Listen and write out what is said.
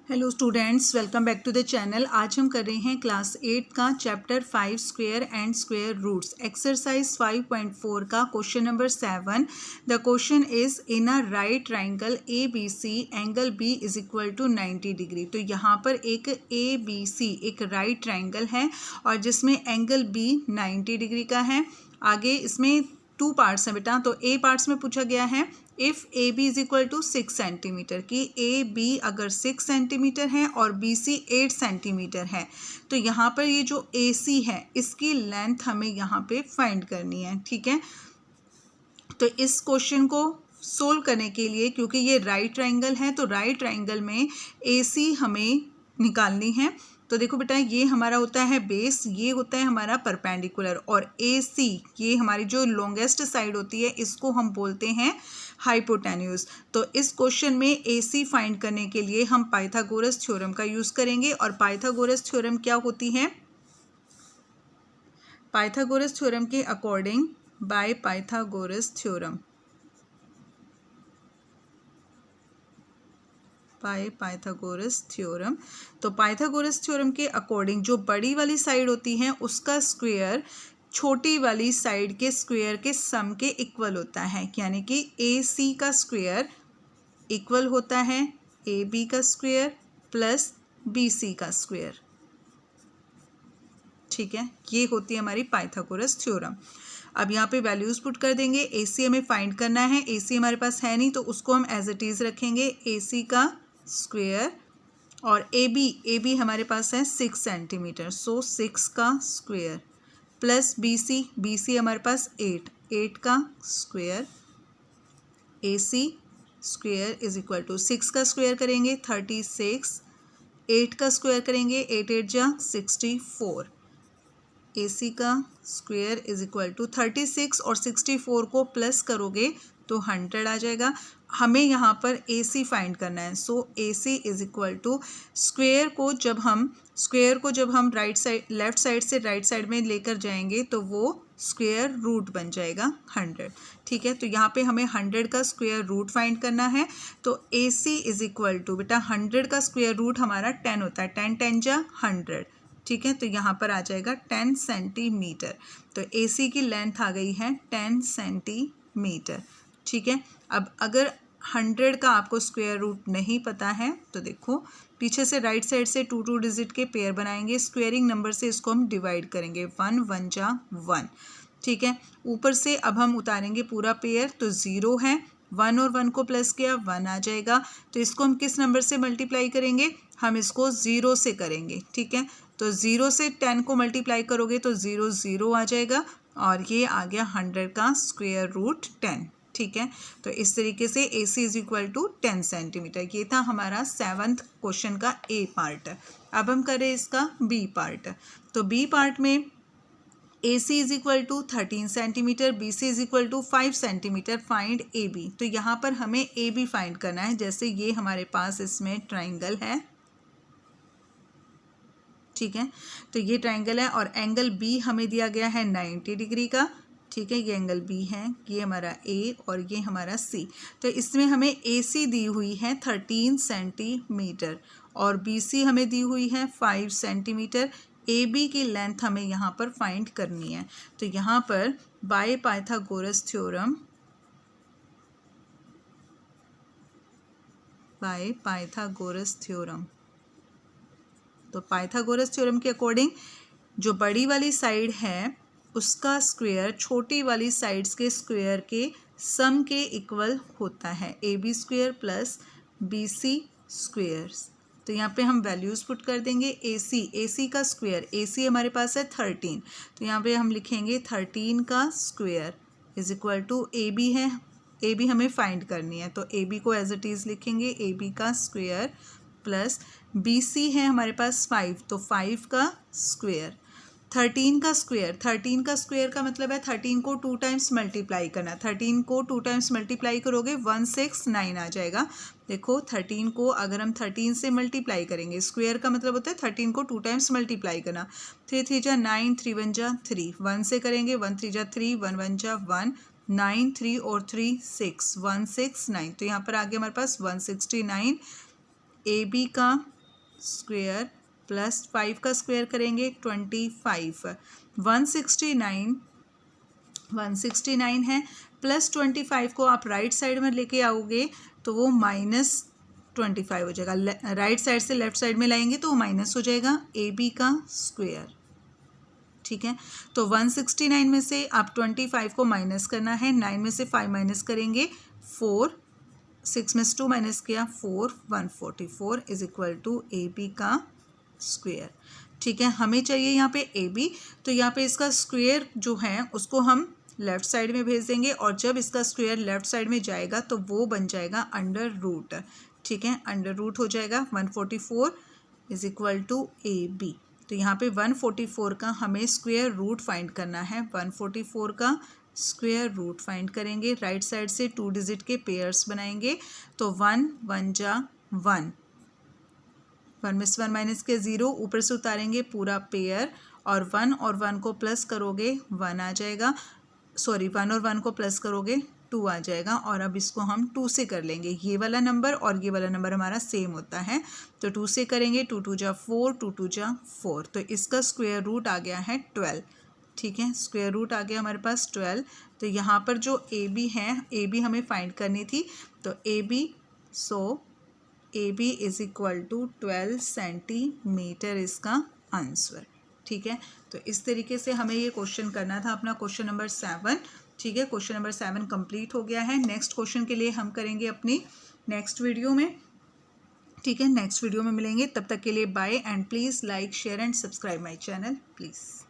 Hello students, welcome back to the channel. आज हम कर रहे हैं क्लास 8 का chapter 5 square and square roots exercise 5.4 का question number 7। The question is in a right triangle A B C angle B is equal to 90 degree. तो यहाँ पर एक ए बी सी एक राइट ट्राइंगल है और जिसमें एंगल बी 90 डिग्री का है। आगे इसमें 2 पार्ट्स हैं बेटा। तो ए पार्ट्स में पूछा गया है if A B is equal to 6 centimetre की ए बी अगर 6 सेंटीमीटर है और बी सी 8 सेंटीमीटर है तो यहाँ पर ये जो ए सी है इसकी लेंथ हमें यहाँ पे फाइंड करनी है। ठीक है, तो इस क्वेश्चन को सोल्व करने के लिए, क्योंकि ये राइट ट्राइंगल है तो राइट ट्राइंगल में ए सी हमें निकालनी है। तो देखो बेटा, ये हमारा होता है बेस, ये होता है हमारा परपेंडिकुलर, और ए सी ये हमारी जो लॉन्गेस्ट साइड होती है इसको हम बोलते हैं हाइपोटेन्यूज। तो इस क्वेश्चन में ए सी फाइंड करने के लिए हम पाइथागोरस थ्योरम का यूज़ करेंगे। और पाइथागोरस थ्योरम क्या होती है? पाइथागोरस थ्योरम के according by Pythagoras theorem by Pythagoras theorem. तो पाइथागोरस थ्योरम के अकॉर्डिंग जो बड़ी वाली साइड होती है उसका स्क्वायर छोटी वाली साइड के स्क्वायर के सम के इक्वल होता है, यानी कि ए सी का स्क्वायर इक्वल होता है ए बी का स्क्वायर प्लस बी सी का स्क्वायर। ठीक है, ये होती है हमारी पाइथागोरस थ्योरम। अब यहाँ पे वैल्यूज पुट कर देंगे। ए सी हमें फाइंड करना है, ए सी हमारे पास है नहीं तो उसको हम एज इट इज़ रखेंगे ए सी का स्क्वायर, और ए बी हमारे पास है 6 सेंटीमीटर, सो 6 का स्क्वायर प्लस बी सी हमारे पास 8 का square. A C square is equal to 6 का स्क्वायर करेंगे 36, 8 का स्क्वायर करेंगे 8 8 जा 64। ए सी का स्क्वायर इज इक्वल टू 36 और 64 को प्लस करोगे तो 100 आ जाएगा। हमें यहाँ पर ए सी फाइंड करना है, सो ए C is equal to square को जब हम राइट साइड लेफ्ट साइड से राइट साइड में लेकर जाएंगे तो वो स्क्वायर रूट बन जाएगा 100। ठीक है, तो यहाँ पे हमें 100 का स्क्वायर रूट फाइंड करना है। तो ए सी इज इक्वल टू बेटा 100 का स्क्वायर रूट हमारा 10 होता है, 10 10 जा 100। ठीक है, तो यहाँ पर आ जाएगा 10 सेंटीमीटर। तो ए सी की लेंथ आ गई है 10 सेंटीमीटर। ठीक है, अब अगर 100 का आपको स्क्वायर रूट नहीं पता है तो देखो पीछे से राइट साइड से 2 डिजिट के पेयर बनाएंगे, स्क्वेयरिंग नंबर से इसको हम डिवाइड करेंगे, 1 1 जा 1। ठीक है, ऊपर से अब हम उतारेंगे पूरा पेयर, तो 0 है, 1 और 1 को प्लस किया 1 आ जाएगा। तो इसको हम किस नंबर से मल्टीप्लाई करेंगे? हम इसको 0 से करेंगे। ठीक है, तो 0 से 10 को मल्टीप्लाई करोगे तो 0 0 आ जाएगा, और ये आ गया 100 का स्क्वायर रूट 10। ठीक है, तो इस तरीके से ए C is equal to 10 centimetre. ये था हमारा 7th क्वेश्चन का ए पार्ट। अब हम करें इसका बी पार्ट। तो बी पार्ट में A C is equal to 13 centimetre, B C is equal to 5 centimetre, find A B. तो यहाँ पर हमें ए बी फाइंड करना है। जैसे ये हमारे पास इसमें ट्राइंगल है, ठीक है, तो ये ट्राइंगल है और एंगल बी हमें दिया गया है 90 डिग्री का। ठीक है, ये एंगल बी है, ये हमारा ए और ये हमारा सी। तो इसमें हमें ए सी दी हुई है 13 सेंटीमीटर और बी सी हमें दी हुई है 5 सेंटीमीटर। ए बी की लेंथ हमें यहाँ पर फाइंड करनी है। तो यहाँ पर बाय पाइथागोरस थ्योरम तो पाइथागोरस थ्योरम के अकॉर्डिंग जो बड़ी वाली साइड है उसका स्क्वायर छोटी वाली साइड्स के स्क्वायर के सम के इक्वल होता है, A B square plus B C square. तो यहाँ पे हम वैल्यूज़ पुट कर देंगे। ए सी का स्क्वायर, ए सी हमारे पास है 13, तो यहाँ पे हम लिखेंगे 13 का square is equal to A B है, ए बी हमें फाइंड करनी है तो ए बी को एज इट इज़ लिखेंगे ए बी का स्क्वायर प्लस बी सी है हमारे पास 5, तो 5 का स्क्वायर। 13 का स्क्वायर का मतलब है 13 को 2 टाइम्स मल्टीप्लाई करना। 13 को 2 टाइम्स मल्टीप्लाई करोगे 169 आ जाएगा। देखो 13 को अगर हम 13 से मल्टीप्लाई करेंगे, स्क्वायर का मतलब होता है 13 को 2 टाइम्स मल्टीप्लाई करना। 3 3 जा 9, 3 1 जा 3, 1 से करेंगे 1 3 जा 3, 1 1 जा 1, 9 3 और 3 6, 169। तो यहाँ पर आगे हमारे पास 169 ए बी का स्क्वेयर प्लस 5 का स्क्वेयर करेंगे 25, 169 है, प्लस 25 को आप राइट साइड में लेके आओगे तो वो -25 हो जाएगा। राइट साइड से लेफ्ट साइड में लाएंगे तो वो माइनस हो जाएगा AB का स्क्वेयर। ठीक है, तो 169 में से आप 25 को माइनस करना है, 9 में से 5 माइनस करेंगे 4, 6 में से 2 माइनस किया 4, 144 इज इक्वल टू AB का स्क्वेयर। ठीक है, हमें चाहिए यहाँ पे AB, तो यहाँ पे इसका स्क्वेयर जो है उसको हम लेफ़्ट साइड में भेज देंगे और जब इसका स्क्वेयर लेफ़्ट साइड में जाएगा तो वो बन जाएगा अंडर रूट। ठीक है, अंडर रूट हो जाएगा 144 इज इक्वल टू AB। तो यहाँ पे 144 का हमें स्क्वेयर रूट फाइंड करना है, 144 का स्क्वेयर रूट फाइंड करेंगे। राइट साइड से 2 डिजिट के पेयर्स बनाएंगे तो 1 1 जा 1, 1 में से 1 माइनस के 0, ऊपर से उतारेंगे पूरा पेयर और 1 और 1 को प्लस करोगे 1 आ जाएगा, सॉरी 1 और 1 को प्लस करोगे 2 आ जाएगा। और अब इसको हम 2 से कर लेंगे, ये वाला नंबर और ये वाला नंबर हमारा सेम होता है तो 2 से करेंगे, 2 2 जा 4, 2 2 जा 4, तो इसका स्क्वायर रूट आ गया है 12। ठीक है, स्क्वायर रूट आ गया हमारे पास 12। तो यहाँ पर जो AB है, AB हमें फाइंड करनी थी, तो AB, so AB is equal to 12 centimetre इसका आंसर। ठीक है, तो इस तरीके से हमें ये क्वेश्चन करना था, अपना क्वेश्चन नंबर 7। ठीक है, क्वेश्चन नंबर 7 कंप्लीट हो गया है। नेक्स्ट क्वेश्चन के लिए हम करेंगे अपनी नेक्स्ट वीडियो में। ठीक है, नेक्स्ट वीडियो में मिलेंगे, तब तक के लिए bye and please like share and subscribe my channel please.